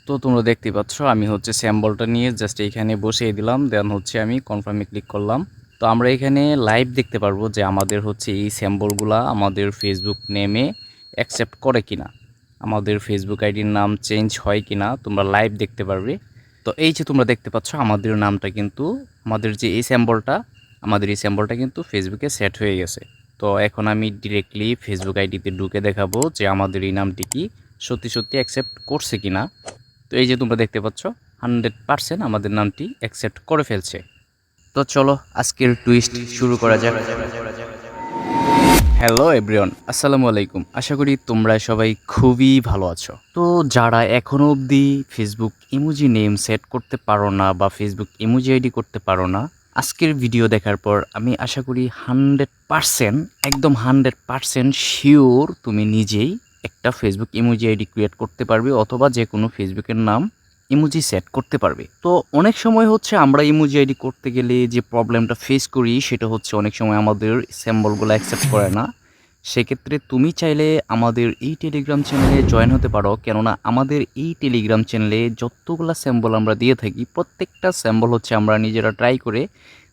তো তোমরা দেখতে পাচ্ছ আমি হচ্ছে স্যাম্বলটা নিয়ে জাস্ট এইখানে বসিয়ে দিলাম, দেন হচ্ছে আমি কনফার্মে ক্লিক করলাম। তো আমরা এখানে লাইভ দেখতে পারবো যে আমাদের হচ্ছে এই স্যাম্বলগুলা আমাদের ফেসবুক নেমে অ্যাকসেপ্ট করে কিনা, আমাদের ফেসবুক আইডির নাম চেঞ্জ হয় কিনা তোমরা লাইভ দেখতে পারবে। তো এই যে তোমরা দেখতে পাচ্ছ আমাদের নামটা কিন্তু, আমাদের যে এই স্যাম্বলটা, আমাদের এই স্যাম্বলটা কিন্তু ফেসবুকে সেট হয়ে গেছে। তো এখন আমি ডিরেক্টলি ফেসবুক আইডিতে ঢুকে দেখাবো যে আমাদের এই নামটি কি সত্যি সত্যি অ্যাকসেপ্ট করছে কিনা। তো এই যে তোমরা দেখতে পাচ্ছ 100% আমাদের নামটি অ্যাকসেপ্ট করে ফেলছে। তো চলো আজকের টুইস্ট শুরু করা যাক। হ্যালো এভরিওয়ান, আসসালামু আলাইকুম। আশা করি তোমরা সবাই খুবই ভালো আছো। তো যারা এখনও অবধি ফেসবুক ইমোজি নেম সেট করতে পারো না বা ফেসবুক ইমোজি আইডি করতে পারো না, আজকের ভিডিও দেখার পর আমি আশা করি 100%, একদম 100% শিওর তুমি নিজেই একটা ফেসবুক ইমোজি আইডি ক্রিয়েট করতে পারবে অথবা যে কোনো ফেসবুকের নাম ইমোজি সেট করতে পারবে। তো অনেক সময় হচ্ছে আমরা ইমোজি আইডি করতে গেলে যে প্রবলেমটা ফেস করি সেটা হচ্ছে অনেক সময় আমাদের সিম্বলগুলো অ্যাকসেপ্ট করে না। সেক্ষেত্রে তুমি চাইলে আমাদের এই টেলিগ্রাম চ্যানেলে জয়েন হতে পারো, কেননা আমাদের এই টেলিগ্রাম চ্যানেলে যতগুলা স্যাম্বল আমরা দিয়ে থাকি প্রত্যেকটা স্যাম্বল হচ্ছে আমরা নিজেরা ট্রাই করে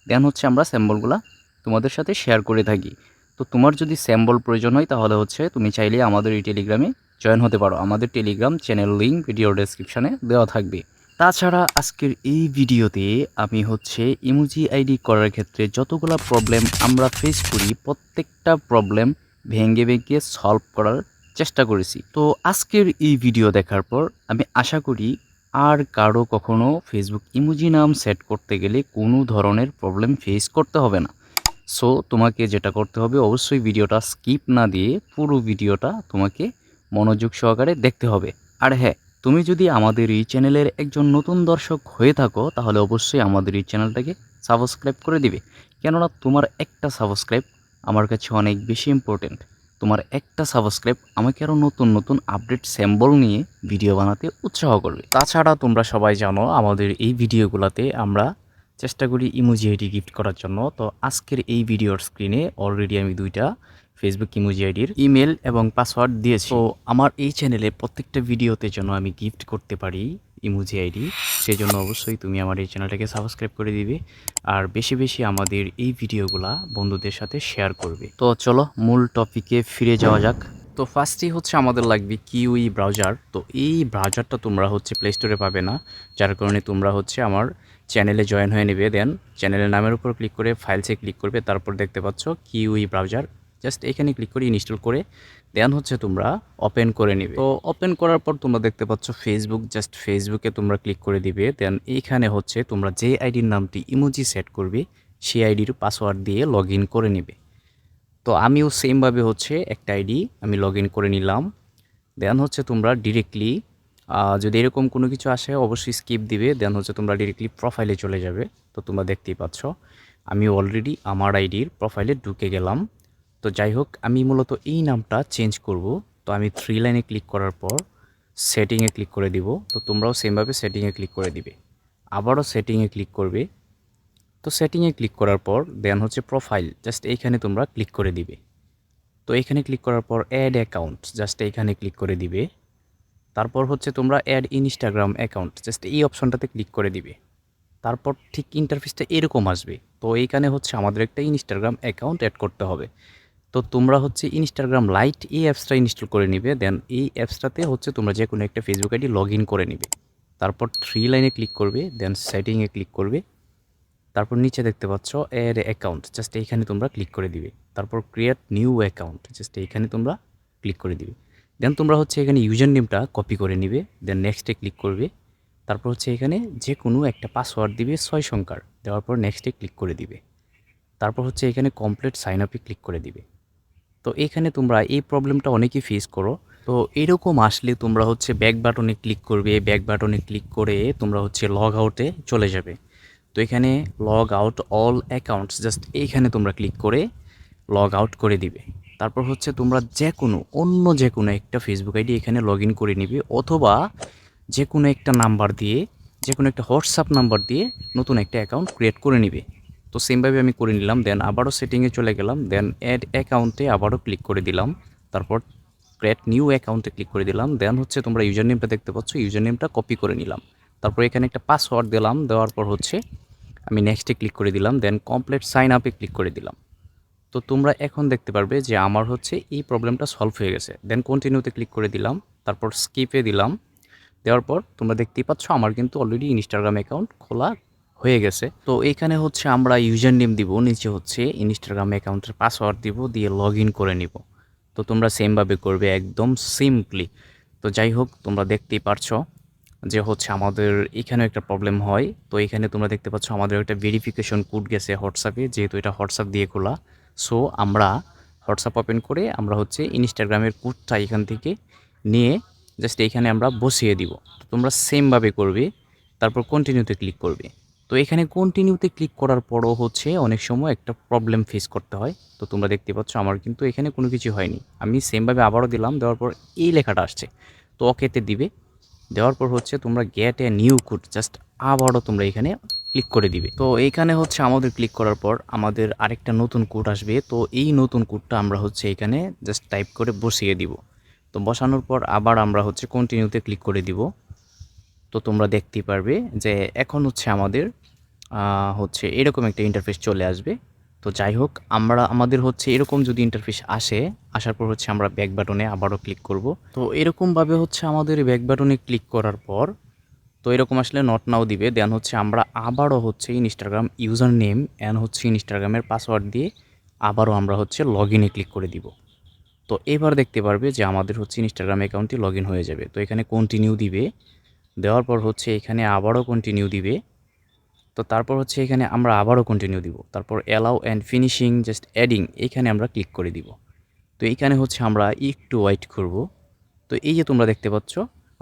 দেন হচ্ছে আমরা স্যাম্বলগুলা তোমাদের সাথে শেয়ার করে থাকি। তো তোমার যদি স্যাম্বল প্রয়োজন হয় তাহলে হচ্ছে তুমি চাইলে আমাদের এই টেলিগ্রামে জয়েন হতে পারো। আমাদের টেলিগ্রাম চ্যানেল লিঙ্ক ভিডিও ডেসক্রিপশানে দেওয়া থাকবে। তাছাড়া আজকের এই ভিডিওতে আমি হচ্ছে ইমোজি আইডি করার ক্ষেত্রে যতগুলো প্রবলেম আমরা ফেস করি প্রত্যেকটা প্রবলেম ভেঙে ভেঙে সলভ করার চেষ্টা করেছি। তো আজকের এই ভিডিও দেখার পর আমি আশা করি আর কারো কখনো ফেসবুক ইমোজি নাম সেট করতে গেলে কোনো ধরনের প্রবলেম ফেস করতে হবে না। সো তোমাকে যেটা করতে হবে অবশ্যই ভিডিওটা স্কিপ না দিয়ে পুরো ভিডিওটা তোমাকে মনোযোগ সহকারে দেখতে হবে। আর হ্যাঁ, তুমি যদি আমাদের এই চ্যানেলের একজন নতুন দর্শক হয়ে থাকো তাহলে অবশ্যই আমাদের এই চ্যানেলটাকে সাবস্ক্রাইব করে দিবে, কেননা তোমার একটা সাবস্ক্রাইব আমার কাছে অনেক বেশি ইম্পর্টেন্ট। তোমার একটা সাবস্ক্রাইব আমাকে আরও নতুন নতুন আপডেট স্যাম্বল নিয়ে ভিডিও বানাতে উৎসাহ করবে। তাছাড়া তোমরা সবাই জানো আমাদের এই ভিডিওগুলোতে আমরা চেষ্টা করি ইমোজি আইডি গিফট করার জন্য। তো আজকের এই ভিডিওর স্ক্রিনে অলরেডি আমি দুইটা ফেসবুক ইমোজি আইডির ইমেল এবং পাসওয়ার্ড দিয়েছি। তো আমার এই চ্যানেলে প্রত্যেকটা ভিডিওতে যেন আমি গিফট করতে পারি ইমোজি আইডি, সেজন্য অবশ্যই তুমি আমার এই চ্যানেলটাকে সাবস্ক্রাইব করে দিবে আর বেশি বেশি আমাদের এই ভিডিওগুলা বন্ধুদের সাথে শেয়ার করবে। তো চলো মূল টপিকে ফিরে যাওয়া যাক। তো ফার্স্টেই হচ্ছে আমাদের লাগবে কিউই ব্রাউজার। তো এই ব্রাউজারটা তোমরা হচ্ছে প্লে স্টোরে পাবে না, যার কারণে তোমরা হচ্ছে আমার চ্যানেলে জয়েন হয়ে নেবে। দেন চ্যানেলের নামের উপর ক্লিক করে ফাইলসে ক্লিক করবে, তারপর দেখতে পাচ্ছ কিউই ব্রাউজার, জাস্ট এখানে ক্লিক করে ইনস্টল করে দেন হচ্ছে তোমরা ওপেন করে নেবে। তো ওপেন করার পর তোমরা দেখতে পাচ্ছ ফেসবুক, জাস্ট ফেসবুকে তোমরা ক্লিক করে দিবে। দেন এইখানে হচ্ছে তোমরা যে আইডির নামটি ইমোজি সেট করবে সেই আইডির পাসওয়ার্ড দিয়ে লগ ইন করে নেবে। তো আমিও সেমভাবে হচ্ছে একটা আইডি আমি লগ ইন করে নিলাম। দেন হচ্ছে তোমরা ডিরেক্টলি যদি এরকম কোনো কিছু আসে অবশ্যই স্কিপ দিবে। দেন হচ্ছে তোমরা ডিরেক্টলি প্রোফাইলে চলে যাবে। তো তোমরা দেখতেই পাচ্ছ আমি অলরেডি আমার আইডির প্রোফাইলে ঢুকে গেলাম। তো যাই হোক, আমি মূলত এই নামটা চেঞ্জ করব। তো আমি 3 লাইনে ক্লিক করার পর সেটিংয়ে ক্লিক করে দিব। তো তোমরাও সেমভাবে সেটিংয়ে ক্লিক করে দিবে, আবারও সেটিংয়ে ক্লিক করবে। তো সেটিংয়ে ক্লিক করার পর দেন হচ্ছে প্রোফাইল, জাস্ট এইখানে তোমরা ক্লিক করে দিবে। তো এইখানে ক্লিক করার পর অ্যাড অ্যাকাউন্ট, জাস্ট এইখানে ক্লিক করে দিবে। তারপর হচ্ছে তোমরা অ্যাড ইনস্টাগ্রাম অ্যাকাউন্ট, জাস্ট এই অপশনটাতে ক্লিক করে দিবে। তারপর ঠিক ইন্টারফেসটা এরকম আসবে। তো এইখানে হচ্ছে আমাদের একটা ইনস্টাগ্রাম অ্যাকাউন্ট অ্যাড করতে হবে। তো তোমরা হচ্ছে ইনস্টাগ্রাম লাইট এই অ্যাপসটা ইনস্টল করে নিবে। দেন এই অ্যাপসটাতে হচ্ছে তোমরা যে কোনো একটা ফেসবুক আইডি লগ ইন করে নিবে। তারপর 3 লাইনে ক্লিক করবে, দেন সেটিংয়ে ক্লিক করবে। তারপর নিচে দেখতে পাচ্ছ অ্যাড অ্যাকাউন্ট, জাস্ট এইখানে তোমরা ক্লিক করে দিবে। তারপর ক্রিয়েট নিউ অ্যাকাউন্ট, জাস্ট এইখানে তোমরা ক্লিক করে দিবে। দেন তোমরা হচ্ছে এখানে ইউজার নেমটা কপি করে নিবে। দেন নেক্সটে ক্লিক করবে। তারপর হচ্ছে এখানে যে কোনো একটা পাসওয়ার্ড দিবে 6 সংখ্যার, দেওয়ার পর নেক্সটে ক্লিক করে দিবে। তারপর হচ্ছে এখানে কমপ্লিট সাইন আপে ক্লিক করে দিবে। তো এখানে তোমরা এই প্রবলেমটা অনেকেই ফেস করো। তো এরকম আসলে তোমরা হচ্ছে ব্যাক বাটনে ক্লিক করবে, ব্যাক বাটনে ক্লিক করে তোমরা হচ্ছে লগ আউটে চলে যাবে। তো এখানে log out all accounts, just এইখানে তোমরা ক্লিক করে লগ আউট করে দিবে। তারপর হচ্ছে তোমরা যে কোনো একটা ফেসবুক আইডি এখানে লগ ইন করে নিবে, অথবা যে কোনো একটা নাম্বার দিয়ে, যে কোনো একটা হোয়াটসঅ্যাপ নাম্বার দিয়ে নতুন একটা অ্যাকাউন্ট ক্রিয়েট করে নিবে। তো সেমভাবে আমি করে নিলাম। দেন আবারও সেটিংয়ে চলে গেলাম। দেন অ্যাড অ্যাকাউন্টে আবারও ক্লিক করে দিলাম। তারপর ক্রিয়েট নিউ অ্যাকাউন্টে ক্লিক করে দিলাম। দেন হচ্ছে তোমরা ইউজার নেমটা দেখতে পাচ্ছ, ইউজার নেমটা কপি করে নিলাম। তারপর এখানে একটা পাসওয়ার্ড দিলাম, দেওয়ার পর হচ্ছে আমি নেক্সটে ক্লিক করে দিলাম। দেন কমপ্লিট সাইন আপে ক্লিক করে দিলাম। তো তোমরা এখন দেখতে পারবে যে আমার হচ্ছে এই প্রবলেমটা সলভ হয়ে গেছে। দেন কন্টিনিউতে ক্লিক করে দিলাম, তারপর স্কিপে দিলাম। দেওয়ার পর তোমরা দেখতেই পাচ্ছ আমার কিন্তু অলরেডি ইনস্টাগ্রাম অ্যাকাউন্ট খোলা হয়ে গেছে। তো এইখানে হচ্ছে আমরা ইউজার নেম দিব, নিচে হচ্ছে ইনস্টাগ্রাম অ্যাকাউন্টের পাসওয়ার্ড দিব, দিয়ে লগ ইন করে নিব। তো তোমরা সেমভাবে করবে একদম সিম্পলি। তো যাই হোক, তোমরা দেখতেই পারছো যে হচ্ছে আমাদের এখানেও একটা প্রবলেম হয়। তো এখানে তোমরা দেখতে পাচ্ছ আমাদের একটা ভেরিফিকেশন কোড গেছে হোয়াটসঅ্যাপে, যেহেতু এটা হোয়াটসঅ্যাপ দিয়ে খোলা। সো আমরা হোয়াটসঅ্যাপ ওপেন করে আমরা হচ্ছে ইনস্টাগ্রামের কোডটা এখান থেকে নিয়ে জাস্ট এইখানে আমরা বসিয়ে দিব। তো তোমরা সেমভাবে করবে, তারপর কন্টিনিউতে ক্লিক করবে। তো এখানে কন্টিনিউতে ক্লিক করার পরও হচ্ছে অনেক সময় একটা প্রবলেম ফেস করতে হয়। তো তোমরা দেখতে পাচ্ছ আমার কিন্তু এখানে কোনো কিছু হয়নি। আমি সেমভাবে আবারও দিলাম, দেওয়ার পর এই লেখাটা আসছে। তো ওকেতে দিবে, দেওয়ার পর হচ্ছে তোমরা gate a new code, just আবারও তোমরা এখানে ক্লিক করে দিবে। তো এইখানে হচ্ছে আমাদের ক্লিক করার পর আমাদের আরেকটা নতুন কোড আসবে। তো এই নতুন কোডটা আমরা হচ্ছে এখানে জাস্ট টাইপ করে বসিয়ে দিব। তো বসানোর পর আবার আমরা হচ্ছে কন্টিনিউতে ক্লিক করে দিব। তো তোমরা দেখতেই পারবে যে এখন হচ্ছে আমাদের হচ্ছে এরকম একটা ইন্টারফেস চলে আসবে। তো যাই হোক, আমাদের হচ্ছে এরকম যদি ইন্টারফেস আসে, আসার পর হচ্ছে আমরা ব্যাক বাটনে আবারও ক্লিক করব। তো এরকমভাবে হচ্ছে আমাদের ব্যাক বাটনে ক্লিক করার পর তো এরকম আসলে নট নাও দিবে। দেন হচ্ছে আমরা আবারও হচ্ছে ইনস্টাগ্রাম ইউজার নেম অ্যান্ড হচ্ছে ইনস্টাগ্রামের পাসওয়ার্ড দিয়ে আবারও আমরা হচ্ছে লগ ইনে ক্লিক করে দিব। তো এবার দেখতে পারবে যে আমাদের হচ্ছে ইনস্টাগ্রাম অ্যাকাউন্টটি লগ ইন হয়ে যাবে। তো এখানে কন্টিনিউ দিবে, দেওয়ার পর হচ্ছে এখানে আবারও কন্টিনিউ দিবে। তো তারপর হচ্ছে এখানে আমরা আবারও কন্টিনিউ দিব, তারপর allow and finishing just adding এখানে আমরা ক্লিক করে দিব। তো এইখানে হচ্ছে আমরা একটু ওয়েট করব। তো এই যে তোমরা দেখতে পাচ্ছ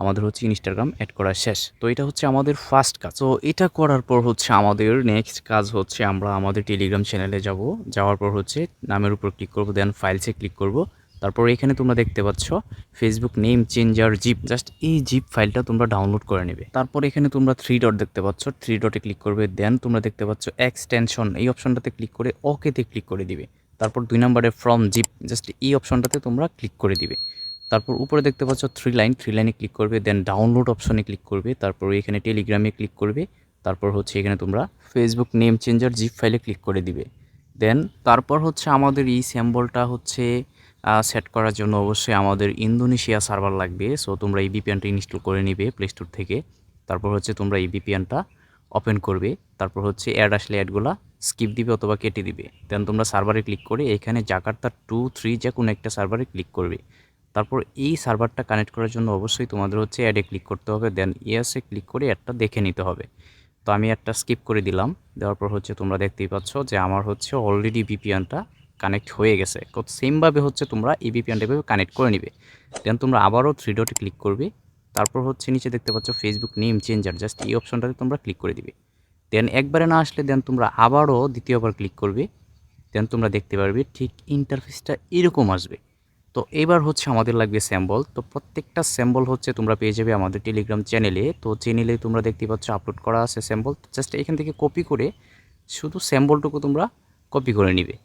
আমাদের হচ্ছে ইনস্টাগ্রাম অ্যাড করা শেষ। তো এটা হচ্ছে আমাদের ফার্স্ট কাজ। তো এটা করার পর হচ্ছে আমাদের নেক্সট কাজ হচ্ছে আমরা আমাদের টেলিগ্রাম চ্যানেলে যাব। যাওয়ার পর হচ্ছে নামের উপর ক্লিক করব, দেন ফাইলসে ক্লিক করব। তারপর এখানে তোমরা দেখতে পাচ্ছ Facebook name changer zip, just এই জিপ ফাইলটা তোমরা ডাউনলোড করে নেবে। তারপর এখানে তোমরা 3 ডট দেখতে পাচ্ছ, 3 ডটে ক্লিক করবে। দেন তোমরা দেখতে পাচ্ছ এক্সটেনশন, এই অপশনটাতে ক্লিক করে ওকেতে ক্লিক করে দিবে। তারপর 2 নম্বরে ফ্রম জিপ, জাস্ট এই অপশনটাতে তোমরা ক্লিক করে দিবে। তারপর উপরে দেখতে পাচ্ছ 3 লাইন, 3 লাইনে ক্লিক করবে। দেন ডাউনলোড অপশনে ক্লিক করবে। তারপর এখানে টেলিগ্রামে ক্লিক করবে। তারপর হচ্ছে এখানে তোমরা ফেসবুক নেম চেঞ্জার জিপ ফাইলে ক্লিক করে দিবে। দেন তারপর হচ্ছে আমাদের এই সিম্বলটা হচ্ছে সেট করার জন্য অবশ্যই আমাদের ইন্দোনেশিয়া সার্ভার লাগবে। সো তোমরা এই ভিপিএনটা ইনস্টল করে নিবে প্লে স্টোর থেকে। তারপর হচ্ছে তোমরা এই ভিপিএনটা ওপেন করবে। তারপর হচ্ছে অ্যাড আসলে অ্যাডগুলা স্কিপ দিবে অথবা কেটে দিবে। দেন তোমরা সার্ভারে ক্লিক করে এখানে জাকার্তা 2, 3 যে কোনো একটা সার্ভারে ক্লিক করবে। তারপর এই সার্ভারটা কানেক্ট করার জন্য অবশ্যই তোমাদের হচ্ছে অ্যাডে ক্লিক করতে হবে। দেন ইয়েসে ক্লিক করে অ্যাডটা দেখে নিতে হবে। তো আমি একটা স্কিপ করে দিলাম। দেওয়ার পর হচ্ছে তোমরা দেখতেই পাচ্ছ যে আমার হচ্ছে অলরেডি ভিপিএনটা কানেক্ট হয়ে গেছে। সেমভাবে হচ্ছে তোমরা এই ভিপিএনটা এভাবে কানেক্ট করে নিবে। দেন তোমরা আবারও 3 ডটে ক্লিক করবে। তারপর হচ্ছে নিচে দেখতে পাচ্ছ ফেসবুক নেম চেঞ্জার, জাস্ট এই অপশনটাতে তোমরা ক্লিক করে দিবে। দেন একবারে না আসলে দেন তোমরা আবারও দ্বিতীয়বার ক্লিক করবে। দেন তোমরা দেখতে পারবে ঠিক ইন্টারফেসটা এরকম আসবে। তো এবার হচ্ছে আমাদের লাগবে স্যাম্বল। তো প্রত্যেকটা স্যাম্বল হচ্ছে তোমরা পেয়ে যাবে আমাদের টেলিগ্রাম চ্যানেলে। তো চ্যানেলে তোমরা দেখতে পাচ্ছ আপলোড করা আছে স্যাম্বল। জাস্ট এখান থেকে কপি করে শুধু স্যাম্বলটুকু তোমরা কপি করে নিবে।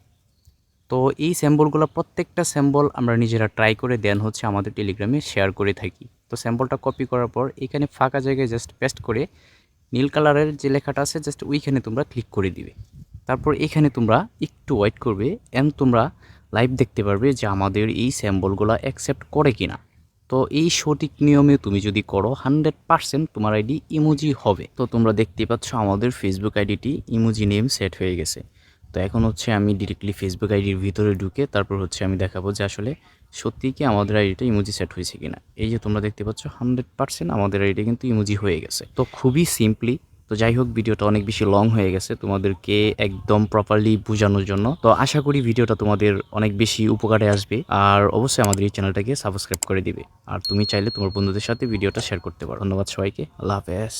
তো এই স্যাম্বলগুলো প্রত্যেকটা স্যাম্বল আমরা নিজেরা ট্রাই করে দেন হচ্ছে আমাদের টেলিগ্রামে শেয়ার করে থাকি। তো স্যাম্বলটা কপি করার পর এখানে ফাঁকা জায়গায় জাস্ট পেস্ট করে নীল কালারের যে লেখাটা আছে জাস্ট ওইখানে তোমরা ক্লিক করে দিবে। তারপর এখানে তোমরা একটু ওয়েট করবে অ্যান্ড তোমরা লাইভ দেখতে পারবে যে আমাদের এই স্যাম্বলগুলো অ্যাকসেপ্ট করে কিনা। তো এই সঠিক নিয়মে তুমি যদি করো 100% তোমার আইডি ইমোজি হবে। তো তোমরা দেখতেই পাচ্ছ আমাদের ফেসবুক আইডিটি ইমোজি নেম সেট হয়ে গেছে। তো এখন হচ্ছে আমি ডিরেক্টলি ফেসবুক আইডির ভিতরে ঢুকে তারপর হচ্ছে আমি দেখাবো যে আসলে সত্যিই কি আমাদের আইডিটা ইমোজি সেট হয়েছে কিনা। এই যে তোমরা দেখতে পাচ্ছ 100% আমাদের আইডি কিন্তু ইমোজি হয়ে গেছে। তো খুবই সিম্পলি। তো যাই হোক, ভিডিওটা অনেক বেশি লং হয়ে গেছে তোমাদেরকে একদম প্রপারলি বোঝানোর জন্য। তো আশা করি ভিডিওটা তোমাদের অনেক বেশি উপকারে আসবে। আর অবশ্যই আমাদের এই চ্যানেলটাকে সাবস্ক্রাইব করে দিবে। আর তুমি চাইলে তোমার বন্ধুদের সাথে ভিডিওটা শেয়ার করতে পারো। ধন্যবাদ সবাইকে, আল্লাহ হাফেজ।